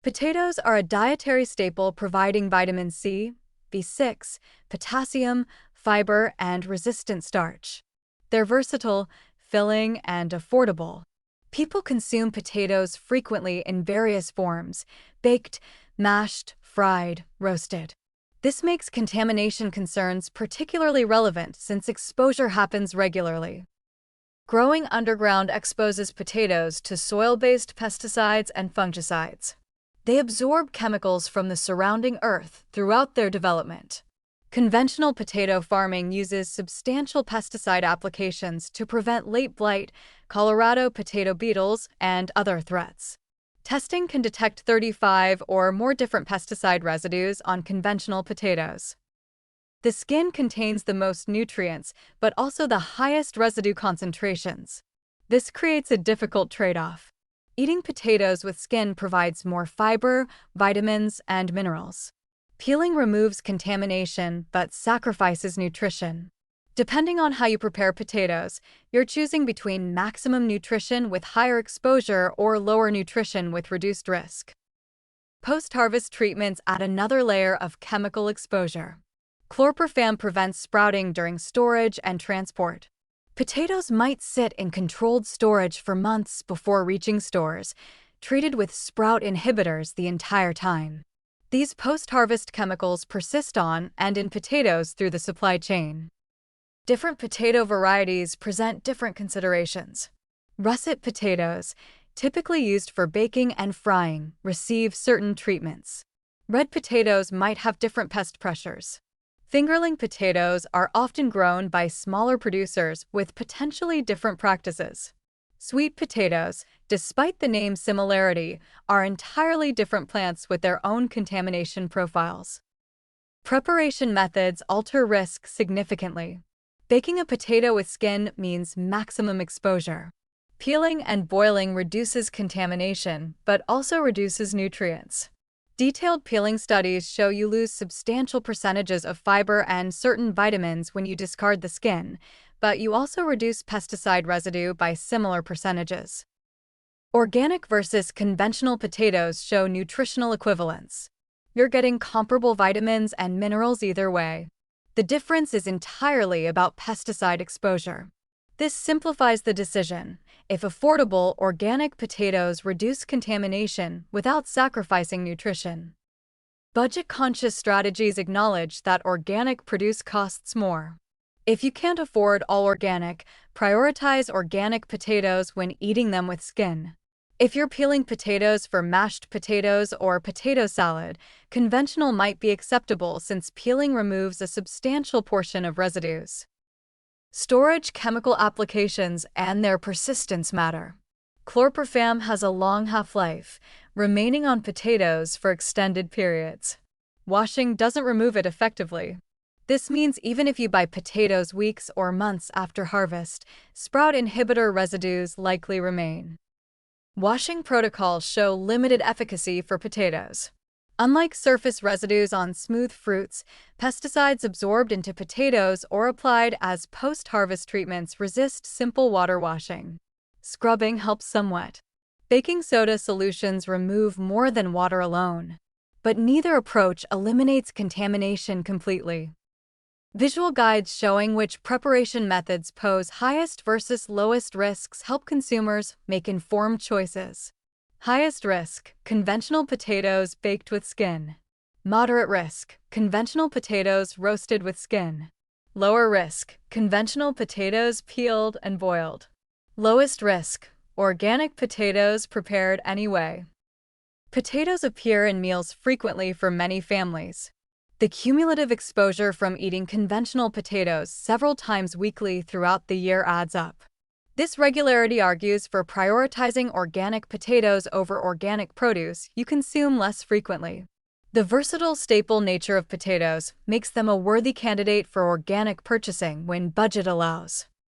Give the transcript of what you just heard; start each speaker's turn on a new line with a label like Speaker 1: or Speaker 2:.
Speaker 1: Potatoes are a dietary staple providing vitamin C, B6, potassium, fiber, and resistant starch. They're versatile, filling, and affordable. People consume potatoes frequently in various forms: baked, mashed, fried, roasted. This makes contamination concerns particularly relevant since exposure happens regularly. Growing underground exposes potatoes to soil-based pesticides and fungicides. They absorb chemicals from the surrounding earth throughout their development. Conventional potato farming uses substantial pesticide applications to prevent late blight, Colorado potato beetles, and other threats. Testing can detect 35 or more different pesticide residues on conventional potatoes. The skin contains the most nutrients, but also the highest residue concentrations. This creates a difficult trade-off. Eating potatoes with skin provides more fiber, vitamins, and minerals. Peeling removes contamination but sacrifices nutrition. Depending on how you prepare potatoes, you're choosing between maximum nutrition with higher exposure or lower nutrition with reduced risk. Post-harvest treatments add another layer of chemical exposure. Chlorpyrifam prevents sprouting during storage and transport. Potatoes might sit in controlled storage for months before reaching stores, treated with sprout inhibitors the entire time. These post-harvest chemicals persist on and in potatoes through the supply chain. Different potato varieties present different considerations. Russet potatoes, typically used for baking and frying, receive certain treatments. Red potatoes might have different pest pressures. Fingerling potatoes are often grown by smaller producers with potentially different practices. Sweet potatoes, despite the name similarity, are entirely different plants with their own contamination profiles. Preparation methods alter risk significantly. Baking a potato with skin means maximum exposure. Peeling and boiling reduces contamination, but also reduces nutrients. Detailed peeling studies show you lose substantial percentages of fiber and certain vitamins when you discard the skin, but you also reduce pesticide residue by similar percentages. Organic versus conventional potatoes show nutritional equivalence. You're getting comparable vitamins and minerals either way. The difference is entirely about pesticide exposure. This simplifies the decision. If affordable, organic potatoes reduce contamination without sacrificing nutrition. Budget-conscious strategies acknowledge that organic produce costs more. If you can't afford all organic, prioritize organic potatoes when eating them with skin. If you're peeling potatoes for mashed potatoes or potato salad, conventional might be acceptable since peeling removes a substantial portion of residues. Storage chemical applications and their persistence matter. Chlorpyrifam has a long half-life, remaining on potatoes for extended periods. Washing doesn't remove it effectively. This means even if you buy potatoes weeks or months after harvest, sprout inhibitor residues likely remain. Washing protocols show limited efficacy for potatoes. Unlike surface residues on smooth fruits, pesticides absorbed into potatoes or applied as post-harvest treatments resist simple water washing. Scrubbing helps somewhat. Baking soda solutions remove more than water alone, but neither approach eliminates contamination completely. Visual guides showing which preparation methods pose highest versus lowest risks help consumers make informed choices. Highest risk, conventional potatoes baked with skin. Moderate risk, conventional potatoes roasted with skin. Lower risk, conventional potatoes peeled and boiled. Lowest risk, organic potatoes prepared anyway. Potatoes appear in meals frequently for many families. The cumulative exposure from eating conventional potatoes several times weekly throughout the year adds up. This regularity argues for prioritizing organic potatoes over organic produce you consume less frequently. The versatile staple nature of potatoes makes them a worthy candidate for organic purchasing when budget allows.